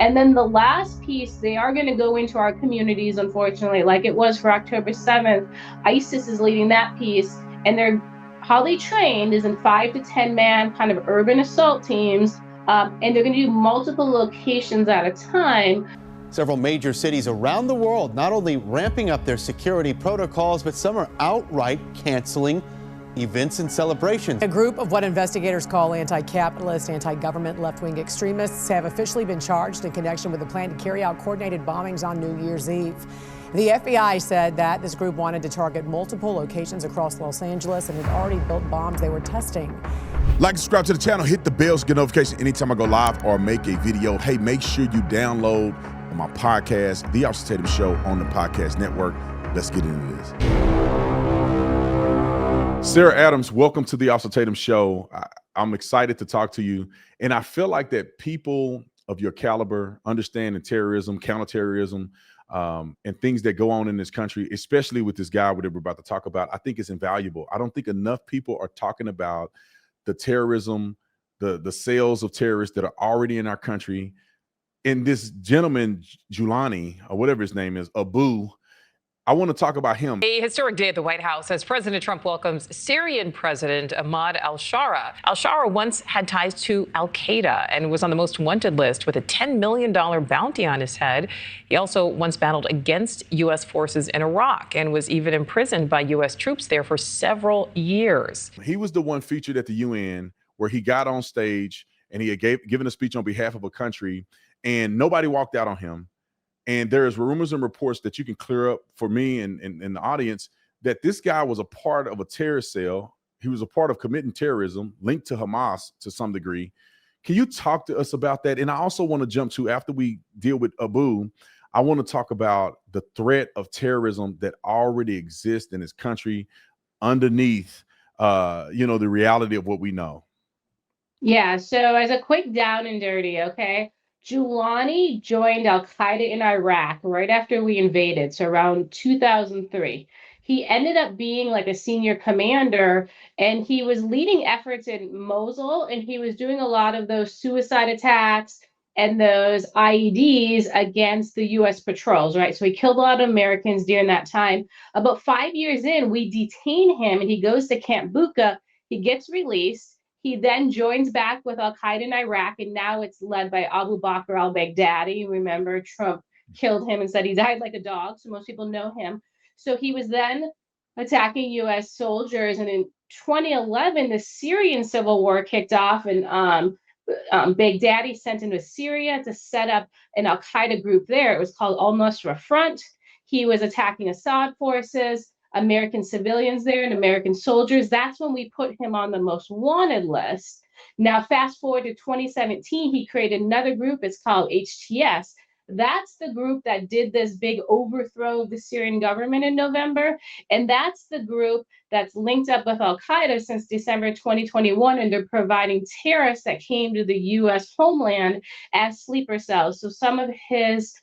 And then the last piece, they are going to go into our communities, unfortunately, like it was for October 7th. ISIS is leading that piece, and how they trained is in 5 to 10 man kind of urban assault teams, and they're going to do multiple locations at a time. Several major cities around the world not only ramping up their security protocols, but some are outright canceling events and celebrations. A group of what investigators call anti-capitalist, anti-government, left-wing extremists have officially been charged in connection with the plan to carry out coordinated bombings on New Year's Eve. The FBI said that this group wanted to target multiple locations across Los Angeles and had already built bombs they were testing. Like, subscribe to the channel, hit the bell to get notification anytime I go live or make a video. Hey, make sure you download my podcast, The Officer Tatum Show, on the podcast network. Let's get into this. Sarah Adams, welcome to The Officer Tatum Show. I'm excited to talk to you. And I feel like that people of your caliber understanding terrorism, counterterrorism, and things that go on in this country, especially with this guy that we're about to talk about, I think is invaluable. I don't think enough people are talking about the terrorism, the cells of terrorists that are already in our country. And this gentleman, Julani, or whatever his name is, Abu, I want to talk about him. A historic day at the White House as President Trump welcomes Syrian President Ahmad al-Shara. Al-Shara once had ties to al-Qaeda and was on the most wanted list with a $10 million bounty on his head. He also once battled against U.S. forces in Iraq and was even imprisoned by U.S. troops there for several years. He was the one featured at the UN where he got on stage and he had given a speech on behalf of a country, and nobody walked out on him. And there's rumors and reports that you can clear up for me and the audience that this guy was a part of a terrorist cell. He was a part of committing terrorism linked to Hamas to some degree. Can you talk to us about that? And I also want to jump to, after we deal with Abu, I want to talk about the threat of terrorism that already exists in this country underneath, the reality of what we know. Yeah, so as a quick down and dirty, okay? Julani joined al-Qaeda in Iraq right after we invaded, so around 2003. He ended up being like a senior commander, and he was leading efforts in Mosul, and he was doing a lot of those suicide attacks and those IEDs against the U.S. patrols, right? So he killed a lot of Americans during that time. About 5 years in, we detain him, and he goes to Camp Bucca. He gets released. He then joins back with al-Qaeda in Iraq, and now it's led by Abu Bakr al-Baghdadi. Remember, Trump killed him and said he died like a dog, so most people know him. So he was then attacking U.S. soldiers, and in 2011, the Syrian civil war kicked off, and Baghdadi sent him to Syria to set up an al-Qaeda group there. It was called Al-Nusra Front. He was attacking Assad forces, American civilians there, and American soldiers. That's when we put him on the most wanted list. Now, fast forward to 2017, he created another group. It's called HTS. That's the group that did this big overthrow of the Syrian government in November. And that's the group that's linked up with al-Qaeda since December 2021. And they're providing terrorists that came to the U.S. homeland as sleeper cells. So some of his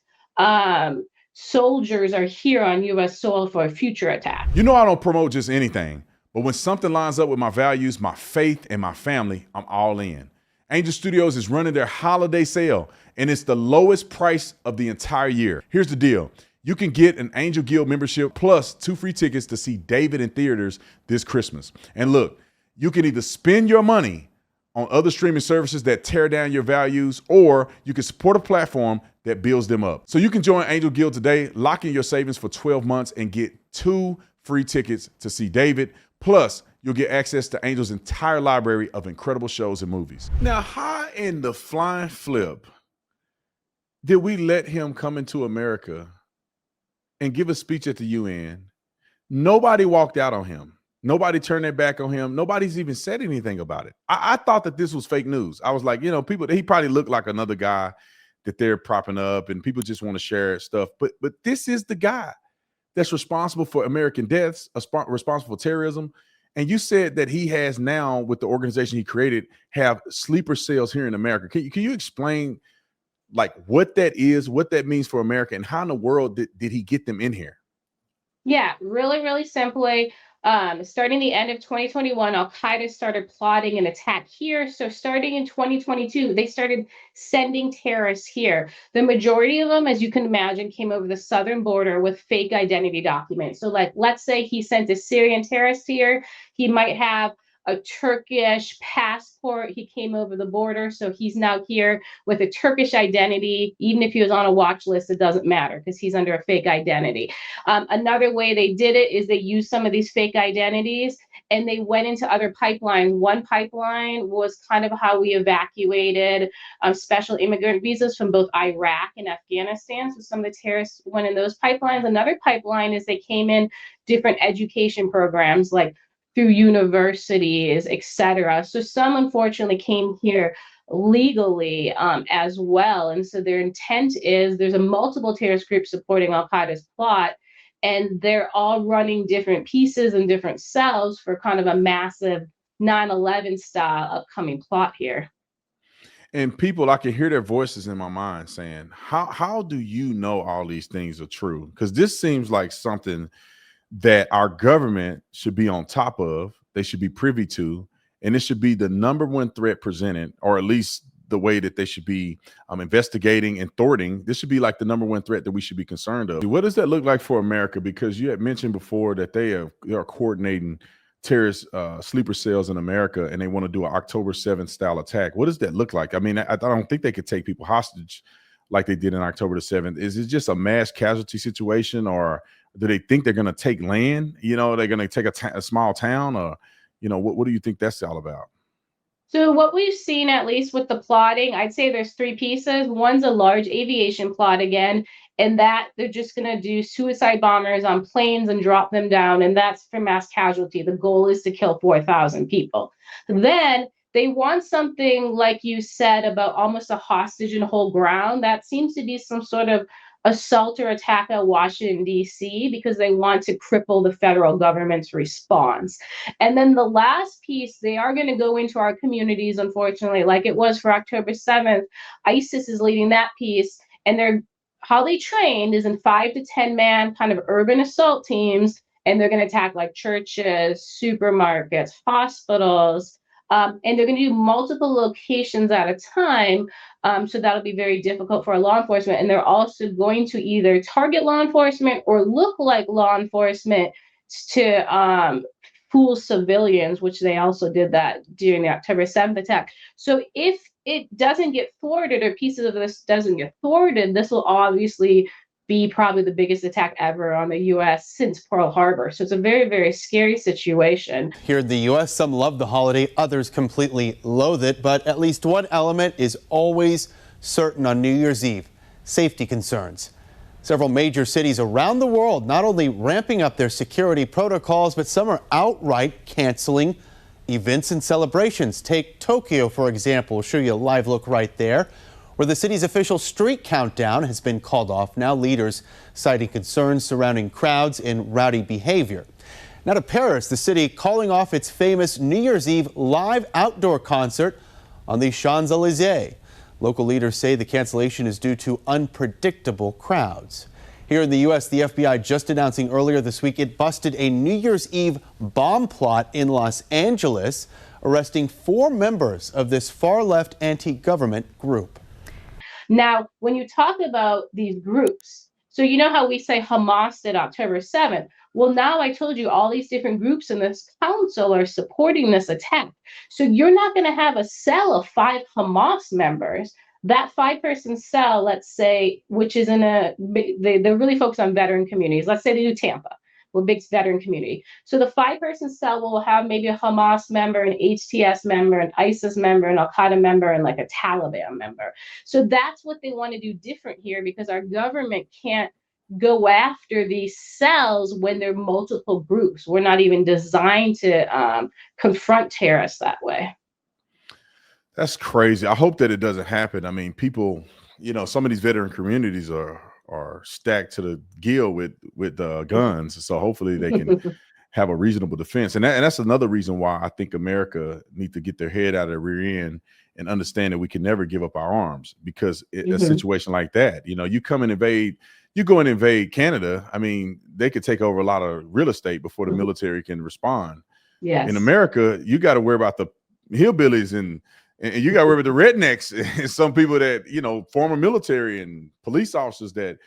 soldiers are here on U.S. soil for a future attack. You know, I don't promote just anything, but when something lines up with my values, my faith, and my family, I'm all in. Angel Studios is running their holiday sale, and it's the lowest price of the entire year. Here's the deal. You can get an Angel Guild membership plus 2 free tickets to see David in theaters this Christmas. And look, you can either spend your money on other streaming services that tear down your values, or you can support a platform that builds them up. So you can join Angel Guild today, lock in your savings for 12 months, and get 2 free tickets to see David. Plus, you'll get access to Angel's entire library of incredible shows and movies. Now, how in the flying flip did we let him come into America and give a speech at the UN? Nobody walked out on him. Nobody turned their back on him. Nobody's even said anything about it. I thought that this was fake news. I was like, he probably looked like another guy that they're propping up, and people just want to share stuff. But this is the guy that's responsible for American deaths, responsible for terrorism. And you said that he has now, with the organization he created, have sleeper cells here in America. Can you explain like what that is, what that means for America, and how in the world did he get them in here? Yeah, really, really simply. Starting the end of 2021, Al Qaeda started plotting an attack here. So starting in 2022, they started sending terrorists here. The majority of them, as you can imagine, came over the southern border with fake identity documents. So, like, let's say he sent a Syrian terrorist here, he might have a Turkish passport. He came over the border, so he's now here with a Turkish identity. Even if he was on a watch list, it doesn't matter because he's under a fake identity. Another way they did it is they used some of these fake identities and they went into other pipelines. One pipeline was kind of how we evacuated special immigrant visas from both Iraq and Afghanistan. So some of the terrorists went in those pipelines. Another pipeline is they came in different education programs, like through universities, etc. So some unfortunately came here legally as well. And so their intent is there's a multiple terrorist group supporting Al Qaeda's plot, and they're all running different pieces and different cells for kind of a massive 9/11 style upcoming plot here. And people, I can hear their voices in my mind saying, how do you know all these things are true? Because this seems like something that our government should be on top of, they should be privy to, and it should be the number one threat presented, or at least the way that they should be investigating and thwarting. This should be like the number one threat that we should be concerned of. What does that look like for America? Because you had mentioned before that they are coordinating terrorist sleeper cells in America, and they want to do an October 7th style attack. What does that look like? I mean, I don't think they could take people hostage like they did in October the 7th. Is it just a mass casualty situation, or do they think they're going to take land? You know, they're going to take a small town, or, you know, what do you think that's all about? So what we've seen, at least with the plotting, I'd say there's three pieces. One's a large aviation plot again, and that they're just going to do suicide bombers on planes and drop them down, and that's for mass casualty. The goal is to kill 4,000 people. Then they want something like you said about almost a hostage and hold ground. That seems to be some sort of assault or attack at Washington, D.C., because they want to cripple the federal government's response. And then the last piece, they are going to go into our communities, unfortunately, like it was for October 7th. ISIS is leading that piece, and how they trained is in 5 to 10 man kind of urban assault teams, and they're going to attack like churches, supermarkets, hospitals, and they're going to do multiple locations at a time. So that'll be very difficult for law enforcement. And they're also going to either target law enforcement or look like law enforcement to fool civilians, which they also did that during the October 7th attack. So if it doesn't get thwarted, or pieces of this doesn't get thwarted, this will obviously be probably the biggest attack ever on the U.S. since Pearl Harbor. So it's a very, very scary situation. Here in the U.S., some love the holiday, others completely loathe it. But at least one element is always certain on New Year's Eve: safety concerns. Several major cities around the world not only ramping up their security protocols, but some are outright canceling events and celebrations. Take Tokyo, for example. We'll show you a live look right there, where the city's official street countdown has been called off. Now leaders citing concerns surrounding crowds and rowdy behavior. Now to Paris, the city calling off its famous New Year's Eve live outdoor concert on the Champs-Élysées. Local leaders say the cancellation is due to unpredictable crowds. Here in the U.S., the FBI just announcing earlier this week it busted a New Year's Eve bomb plot in Los Angeles, arresting 4 members of this far-left anti-government group. Now, when you talk about these groups, so you know how we say Hamas did October 7th? Well, now I told you all these different groups in this council are supporting this attack. So you're not going to have a cell of 5 Hamas members. That 5-person cell, let's say, which is they're really focused on veteran communities. Let's say they do Tampa. We're a big veteran community. So the 5-person cell will have maybe a Hamas member, an HTS member, an ISIS member, an Al-Qaeda member, and like a Taliban member. So that's what they want to do different here, because our government can't go after these cells when they're multiple groups. We're not even designed to confront terrorists that way. That's crazy. I hope that it doesn't happen. I mean, people, you know, some of these veteran communities are stacked to the gill with guns. So hopefully they can have a reasonable defense. And that's another reason why I think America needs to get their head out of the rear end and understand that we can never give up our arms, because a Mhm. situation like that, you know, you go and invade Canada. I mean, they could take over a lot of real estate before the military can respond. In Yes. America, you got to worry about the hillbillies and you got to worry about the rednecks and some people that, you know, former military and police officers that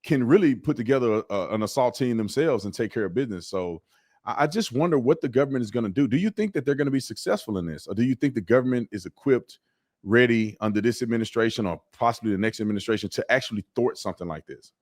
can really put together an assault team themselves and take care of business. So I just wonder what the government is going to do. Do you think that they're going to be successful in this? Or do you think the government is equipped, ready under this administration or possibly the next administration to actually thwart something like this?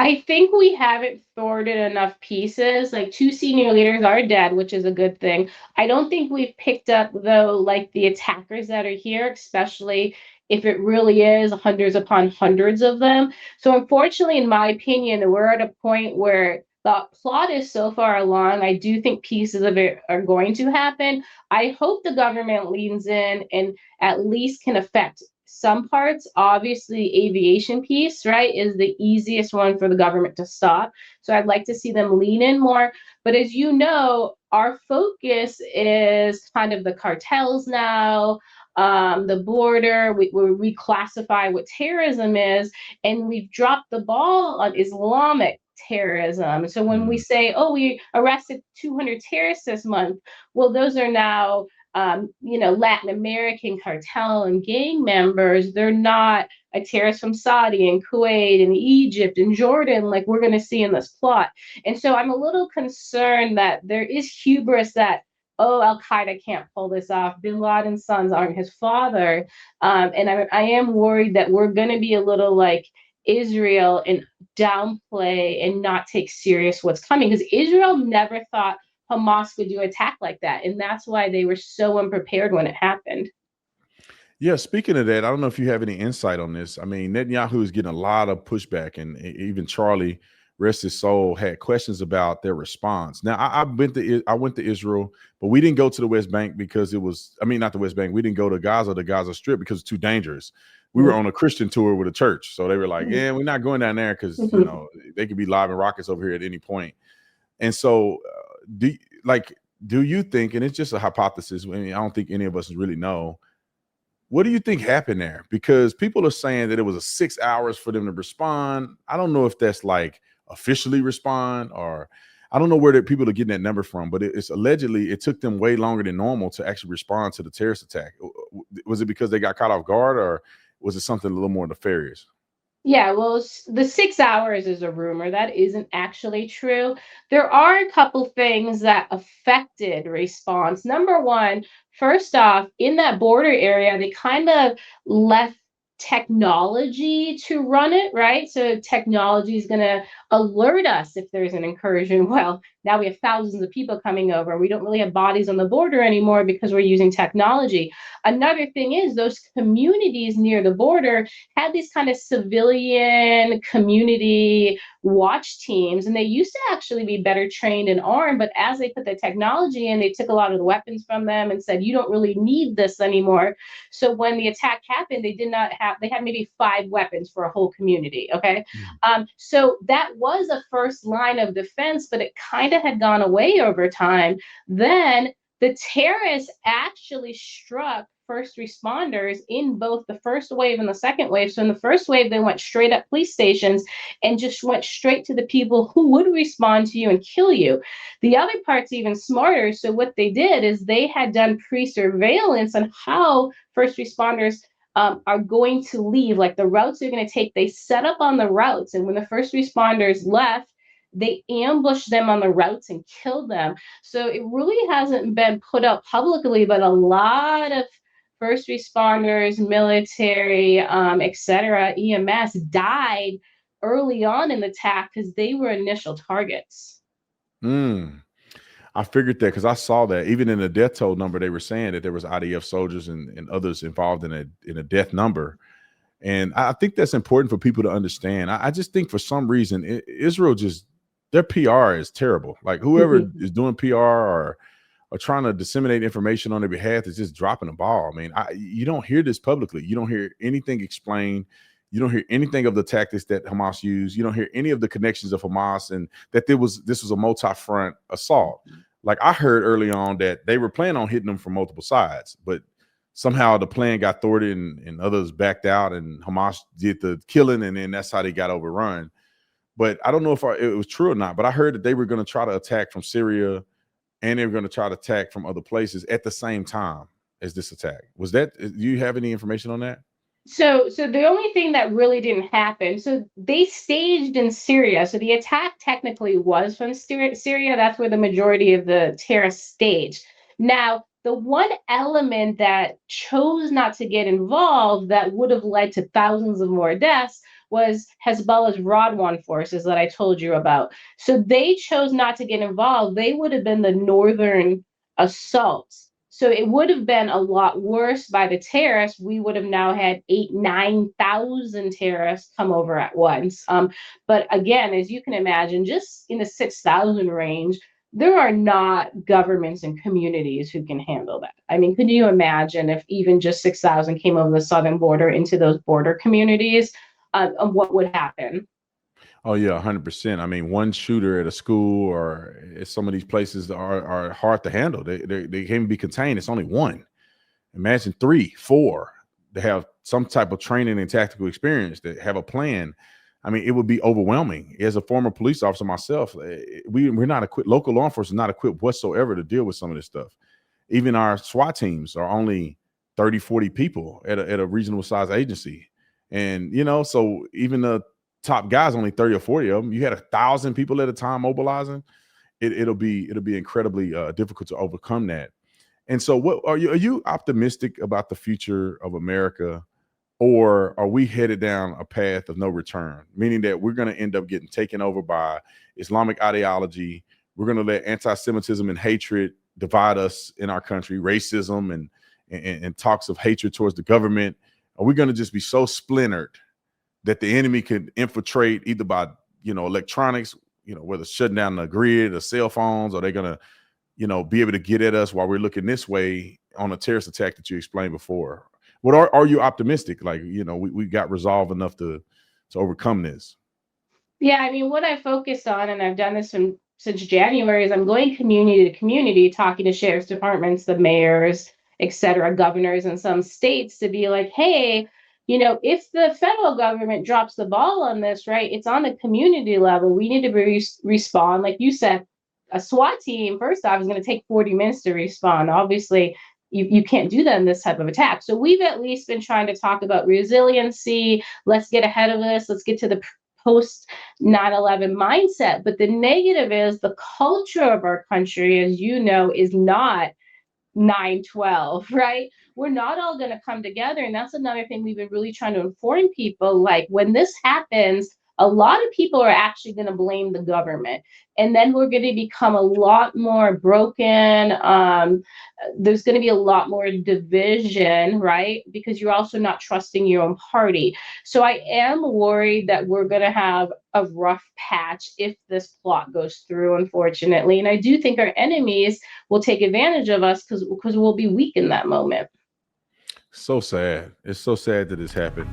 I think we haven't thwarted enough pieces. Like, two senior leaders are dead, which is a good thing. I don't think we've picked up, though, like the attackers that are here, especially if it really is hundreds upon hundreds of them. So, unfortunately, in my opinion, we're at a point where the plot is so far along. I do think pieces of it are going to happen. I hope the government leans in and at least can affect some parts. Obviously, aviation piece, right, is the easiest one for the government to stop. So I'd like to see them lean in more. But as you know, our focus is kind of the cartels now, the border. We reclassify what terrorism is, and we've dropped the ball on Islamic terrorism. So when we Mm. say, oh, we arrested 200 terrorists this month, well, those are now Latin American cartel and gang members. They're not a terrorist from Saudi and Kuwait and Egypt and Jordan like we're going to see in this plot. And so I'm a little concerned that there is hubris that, oh, Al Qaeda can't pull this off. Bin Laden's sons aren't his father. And I am worried that we're going to be a little like Israel and downplay and not take serious what's coming, because Israel never thought Hamas would do an attack like that. And that's why they were so unprepared when it happened. Yeah, speaking of that, I don't know if you have any insight on this. I mean, Netanyahu is getting a lot of pushback, and even Charlie, rest his soul, had questions about their response. Now, I went to Israel, but we didn't go to the West Bank because it was, I mean, not the West Bank. We didn't go to Gaza, the Gaza Strip, because it's too dangerous. We were on a Christian tour with a church, so they were like, "Yeah, we're not going down there because you know they could be lobbing rockets over here at any point." And so, do like, do you think? And it's just a hypothesis. I mean, I don't think any of us really know. What do you think happened there? Because people are saying that it was a 6 hours for them to respond. I don't know if that's like officially respond, or I don't know where the people are getting that number from, but it's allegedly it took them way longer than normal to actually respond to the terrorist attack. Was it because they got caught off guard, or was it something a little more nefarious? Yeah, well, the 6 hours is a rumor. That isn't actually true. There are a couple things that affected response. Number one, first off, in that border area, they kind of left technology to run it, right? So technology is going to alert us if there's an incursion. Well, now we have thousands of people coming over. We don't really have bodies on the border anymore because we're using technology. Another thing is those communities near the border had these kind of civilian community watch teams, and they used to actually be better trained and armed. But as they put the technology in, they took a lot of the weapons from them and said, you don't really need this anymore. So when the attack happened, they had maybe 5 weapons for a whole community. Okay. So that was a first line of defense, but it kind of had gone away over time. Then the terrorists actually struck first responders in both the first wave and the second wave. So in the first wave, they went straight at police stations and just went straight to the people who would respond to you and kill you. The other part's even smarter. So what they did is they had done pre-surveillance on how first responders are going to leave, like the routes they're going to take. They set up on the routes, and when the first responders left, they ambushed them on the routes and killed them. So it really hasn't been put out publicly, but a lot of first responders, military, etc., EMS died early on in the attack because they were initial targets. Mm. I figured that because I saw that even in the death toll number, they were saying that there was IDF soldiers and others involved in a death number. And I think that's important for people to understand. I just think for some reason, Israel just, their PR is terrible. Like whoever is doing PR or trying to disseminate information on their behalf is just dropping the ball. I mean, you don't hear this publicly. You don't hear anything explained. You don't hear anything of the tactics that Hamas used. You don't hear any of the connections of Hamas and that this was a multi-front assault. Like I heard early on that they were planning on hitting them from multiple sides, but somehow the plan got thwarted and others backed out, and Hamas did the killing, and then that's how they got overrun. But I don't know if it was true or not, but I heard that they were going to try to attack from Syria and they were going to try to attack from other places at the same time as this attack. Was that, do you have any information on that? So the only thing that really didn't happen, so they staged in Syria. So the attack technically was from Syria. That's where the majority of the terrorists staged. Now, the one element that chose not to get involved that would have led to thousands of more deaths was Hezbollah's Radwan forces that I told you about. So they chose not to get involved. They would have been the northern assaults. So it would have been a lot worse by the terrorists. We would have now had 9,000 terrorists come over at once. But again, as you can imagine, just in the 6,000 range, there are not governments and communities who can handle that. I mean, could you imagine if even just 6,000 came over the southern border into those border communities? What would happen? Oh yeah, 100%. I mean, one shooter at a school or at some of these places are hard to handle. They can't be contained. It's only one. Imagine 3, 4 to have some type of training and tactical experience, that have a plan. I mean, it would be overwhelming. As a former police officer myself, we're not equipped. Local law enforcement is not equipped whatsoever to deal with some of this stuff. Even our SWAT teams are only 30, 40 people at a reasonable size agency. And, so even the top guys, only 30 or 40 of them, you had 1,000 people at a time mobilizing. It'll be incredibly difficult to overcome that. And so what are you optimistic about the future of America, or are we headed down a path of no return, meaning that we're going to end up getting taken over by Islamic ideology? We're going to let anti-Semitism and hatred divide us in our country, racism and talks of hatred towards the government. Are we going to just be so splintered that the enemy could infiltrate either by, electronics, whether shutting down the grid or cell phones, or they're going to, be able to get at us while we're looking this way on a terrorist attack that you explained before? What are you optimistic? Like, we got resolve enough to overcome this? Yeah, I mean, what I focus on, and I've done this since January, is I'm going community to community, talking to sheriff's departments, the mayors, et cetera, governors in some states, to be like, hey, if the federal government drops the ball on this, right, it's on the community level. We need to respond. Like you said, a SWAT team, first off, is going to take 40 minutes to respond. Obviously, you can't do that in this type of attack. So we've at least been trying to talk about resiliency. Let's get ahead of this. Let's get to the post 9/11 mindset. But the negative is the culture of our country, as you know, is not 9/12, right? We're not all going to come together. And that's another thing we've been really trying to inform people. Like, when this happens, a lot of people are actually going to blame the government. And then we're going to become a lot more broken. There's going to be a lot more division, right? Because you're also not trusting your own party. So I am worried that we're going to have a rough patch if this plot goes through, unfortunately. And I do think our enemies will take advantage of us because we'll be weak in that moment. So sad. It's so sad that this happened.